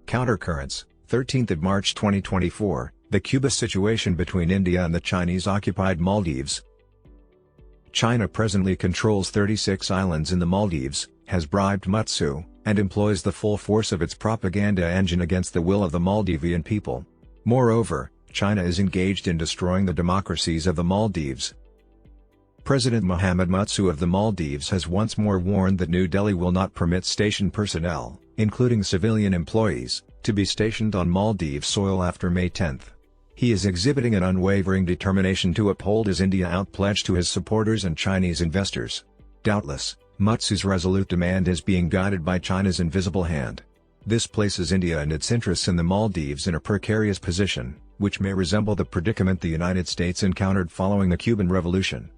Countercurrents, 13th of March 2024, the Cuba situation between India and the Chinese-occupied Maldives. China presently controls 36 islands in the Maldives, has bribed Muizzu, and employs the full force of its propaganda engine against the will of the Maldivian people. Moreover, China is engaged in destroying the democracies of the Maldives. President Mohamed Muizzu of the Maldives has once more warned that New Delhi will not permit station personnel, including civilian employees, to be stationed on Maldives soil after May 10. He is exhibiting an unwavering determination to uphold his India Out pledge to his supporters and Chinese investors. Doubtless, Muizzu's resolute demand is being guided by China's invisible hand. This places India and its interests in the Maldives in a precarious position, which may resemble the predicament the United States encountered following the Cuban Revolution.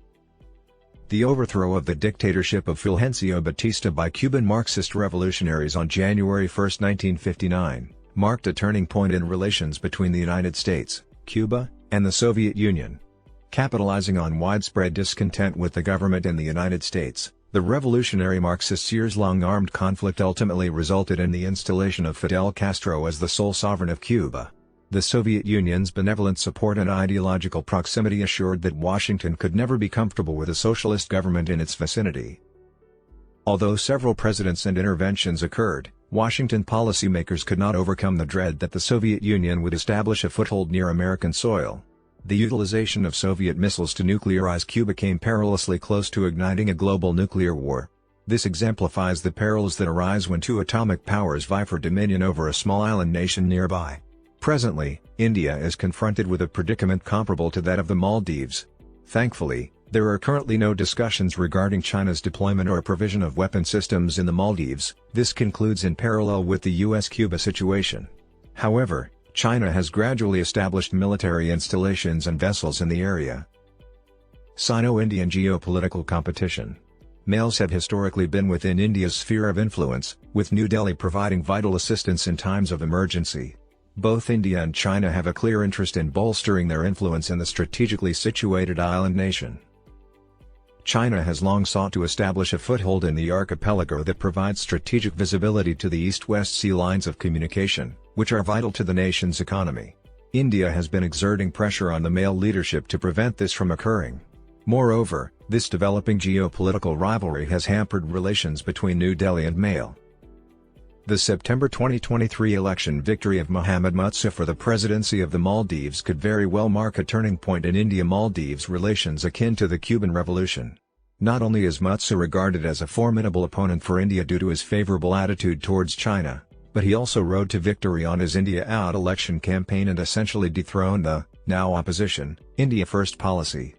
The overthrow of the dictatorship of Fulgencio Batista by Cuban Marxist revolutionaries on January 1, 1959, marked a turning point in relations between the United States, Cuba, and the Soviet Union. Capitalizing on widespread discontent with the government in the United States, the revolutionary Marxists' years-long armed conflict ultimately resulted in the installation of Fidel Castro as the sole sovereign of Cuba. The Soviet Union's benevolent support and ideological proximity assured that Washington could never be comfortable with a socialist government in its vicinity. Although several presidents and interventions occurred, Washington policymakers could not overcome the dread that the Soviet Union would establish a foothold near American soil. The utilization of Soviet missiles to nuclearize Cuba came perilously close to igniting a global nuclear war. This exemplifies the perils that arise when two atomic powers vie for dominion over a small island nation nearby. Presently, India is confronted with a predicament comparable to that of the Maldives. Thankfully, there are currently no discussions regarding China's deployment or provision of weapon systems in the Maldives. This concludes in parallel with the US-Cuba situation. However, China has gradually established military installations and vessels in the area. Sino-Indian geopolitical competition. Males have historically been within India's sphere of influence, with New Delhi providing vital assistance in times of emergency. Both India and China have a clear interest in bolstering their influence in the strategically situated island nation. China has long sought to establish a foothold in the archipelago that provides strategic visibility to the east-west sea lines of communication, which are vital to the nation's economy. India has been exerting pressure on the male leadership to prevent this from occurring. Moreover, this developing geopolitical rivalry has hampered relations between New Delhi and Male. The September 2023 election victory of Mohamed Muizzu for the presidency of the Maldives could very well mark a turning point in India-Maldives relations akin to the Cuban Revolution. Not only is Muizzu regarded as a formidable opponent for India due to his favorable attitude towards China, but he also rode to victory on his India Out election campaign and essentially dethroned the, now opposition, India First policy.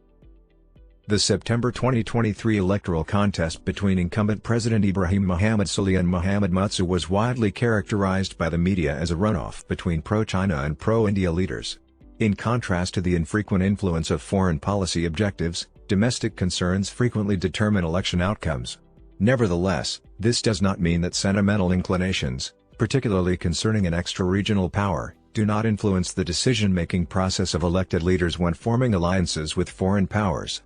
The September 2023 electoral contest between incumbent President Ibrahim Mohamed Solih and Mohamed Muizzu was widely characterized by the media as a runoff between pro-China and pro-India leaders. In contrast to the infrequent influence of foreign policy objectives, domestic concerns frequently determine election outcomes. Nevertheless, this does not mean that sentimental inclinations, particularly concerning an extra-regional power, do not influence the decision-making process of elected leaders when forming alliances with foreign powers.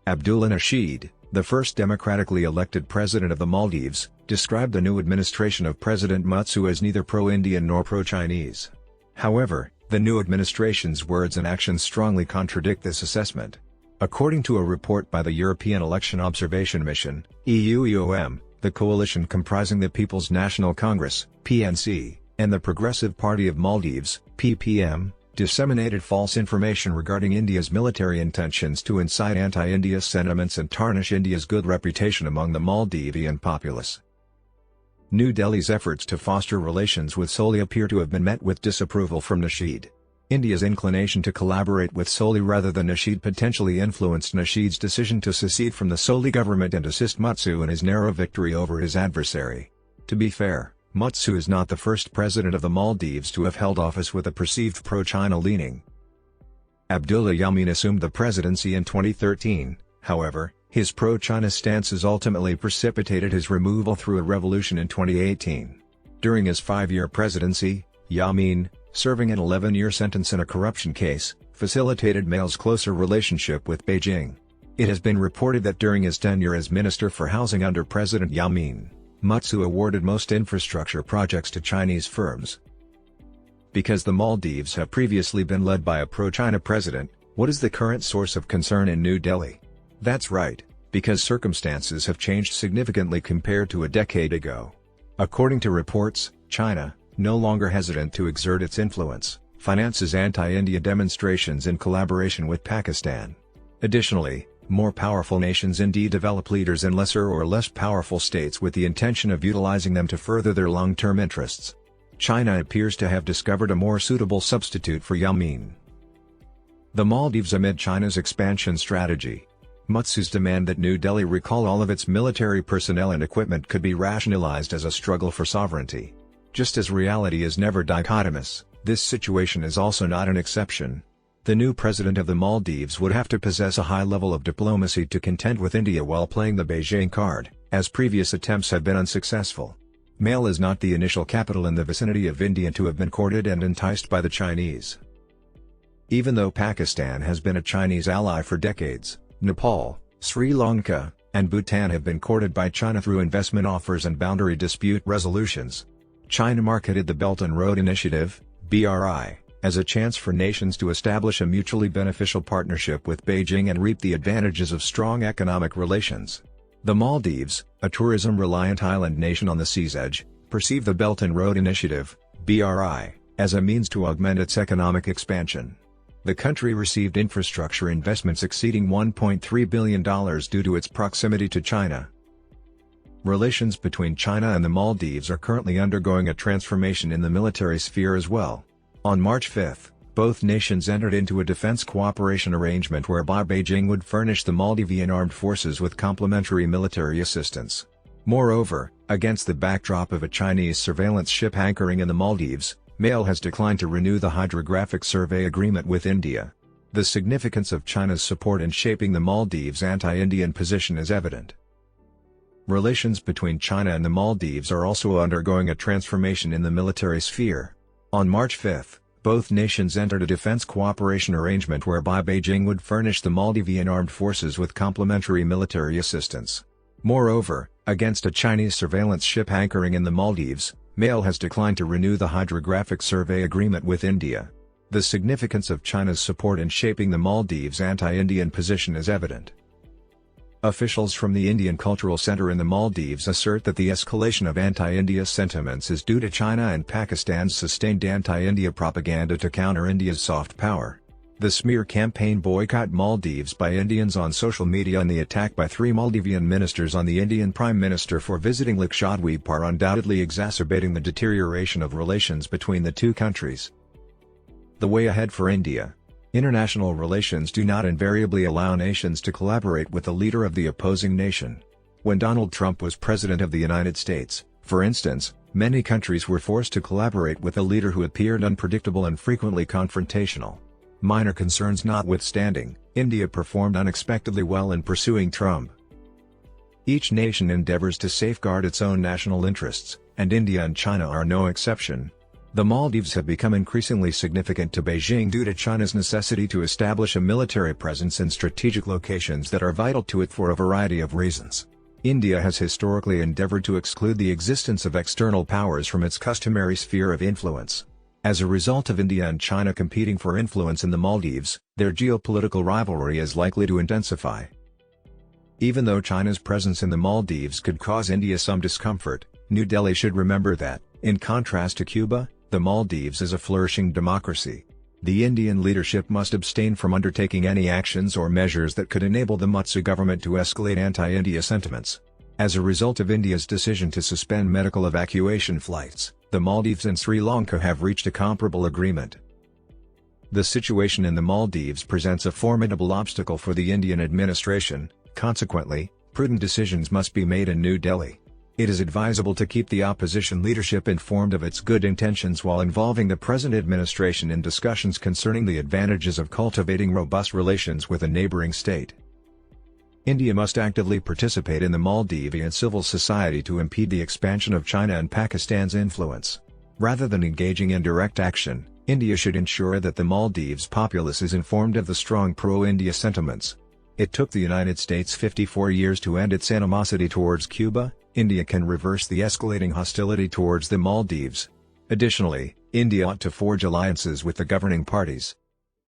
Abdullah Nasheed, the first democratically elected president of the Maldives, described the new administration of President Muizzu as neither pro-Indian nor pro-Chinese. However, the new administration's words and actions strongly contradict this assessment. According to a report by the European Election Observation Mission, EUEOM, the coalition comprising the People's National Congress, PNC, and the Progressive Party of Maldives, PPM, disseminated false information regarding India's military intentions to incite anti-India sentiments and tarnish India's good reputation among the Maldivian populace. New Delhi's efforts to foster relations with Solih appear to have been met with disapproval from Nasheed. India's inclination to collaborate with Solih rather than Nasheed potentially influenced Nasheed's decision to secede from the Solih government and assist Muizzu in his narrow victory over his adversary. To be fair, Muizzu is not the first president of the Maldives to have held office with a perceived pro-China leaning. Abdullah Yameen assumed the presidency in 2013, however, his pro-China stances ultimately precipitated his removal through a revolution in 2018. During his 5-year presidency, Yameen, serving an 11-year sentence in a corruption case, facilitated Male's closer relationship with Beijing. It has been reported that during his tenure as Minister for Housing under President Yameen, Muizzu awarded most infrastructure projects to Chinese firms. Because the Maldives have previously been led by a pro-China president, what is the current source of concern in New Delhi? That's right, because circumstances have changed significantly compared to a decade ago. According to reports, China, no longer hesitant to exert its influence, finances anti-India demonstrations in collaboration with Pakistan. Additionally, more powerful nations indeed develop leaders in lesser or less powerful states with the intention of utilizing them to further their long-term interests. China appears to have discovered a more suitable substitute for Yemen. The Maldives amid China's expansion strategy. Muizzu's demand that New Delhi recall all of its military personnel and equipment could be rationalized as a struggle for sovereignty. Just as reality is never dichotomous, this situation is also not an exception. The new president of the Maldives would have to possess a high level of diplomacy to contend with India while playing the Beijing card, as previous attempts have been unsuccessful. Malé is not the initial capital in the vicinity of India to have been courted and enticed by the Chinese. Even though Pakistan has been a Chinese ally for decades, Nepal, Sri Lanka, and Bhutan have been courted by China through investment offers and boundary dispute resolutions. China marketed the Belt and Road Initiative, BRI, as a chance for nations to establish a mutually beneficial partnership with Beijing and reap the advantages of strong economic relations. The Maldives, a tourism-reliant island nation on the sea's edge, perceive the Belt and Road Initiative, BRI, as a means to augment its economic expansion. The country received infrastructure investments exceeding $1.3 billion due to its proximity to China. Relations between China and the Maldives are currently undergoing a transformation in the military sphere as well. On March 5, both nations entered into a defense cooperation arrangement whereby Beijing would furnish the Maldivian armed forces with complementary military assistance. Moreover, against the backdrop of a Chinese surveillance ship anchoring in the Maldives, Malé has declined to renew the hydrographic survey agreement with India. The significance of China's support in shaping the Maldives' anti-Indian position is evident. Relations between China and the Maldives are also undergoing a transformation in the military sphere. On March 5, both nations entered a defense cooperation arrangement whereby Beijing would furnish the Maldivian armed forces with complementary military assistance. Moreover, against a Chinese surveillance ship anchoring in the Maldives, Malé has declined to renew the hydrographic survey agreement with India. The significance of China's support in shaping the Maldives' anti-Indian position is evident. Officials from the Indian Cultural Center in the Maldives assert that the escalation of anti-India sentiments is due to China and Pakistan's sustained anti-India propaganda to counter India's soft power. The smear campaign "Boycott Maldives" by Indians on social media and the attack by 3 Maldivian ministers on the Indian Prime Minister for visiting Lakshadweep are undoubtedly exacerbating the deterioration of relations between the two countries. The way ahead for India. International relations do not invariably allow nations to collaborate with the leader of the opposing nation. When Donald Trump was President of the United States, for instance, many countries were forced to collaborate with a leader who appeared unpredictable and frequently confrontational. Minor concerns notwithstanding, India performed unexpectedly well in pursuing Trump. Each nation endeavors to safeguard its own national interests, and India and China are no exception. The Maldives have become increasingly significant to Beijing due to China's necessity to establish a military presence in strategic locations that are vital to it for a variety of reasons. India has historically endeavored to exclude the existence of external powers from its customary sphere of influence. As a result of India and China competing for influence in the Maldives, their geopolitical rivalry is likely to intensify. Even though China's presence in the Maldives could cause India some discomfort, New Delhi should remember that, in contrast to Cuba, the Maldives is a flourishing democracy. The Indian leadership must abstain from undertaking any actions or measures that could enable the Muizzu government to escalate anti-India sentiments. As a result of India's decision to suspend medical evacuation flights, the Maldives and Sri Lanka have reached a comparable agreement. The situation in the Maldives presents a formidable obstacle for the Indian administration. Consequently, prudent decisions must be made in New Delhi. It is advisable to keep the opposition leadership informed of its good intentions while involving the present administration in discussions concerning the advantages of cultivating robust relations with a neighboring state. India must actively participate in the Maldivian civil society to impede the expansion of China and Pakistan's influence. Rather than engaging in direct action, India should ensure that the Maldives populace is informed of the strong pro-India sentiments. It took the United States 54 years to end its animosity towards Cuba, India can reverse the escalating hostility towards the Maldives. Additionally, India ought to forge alliances with the governing parties.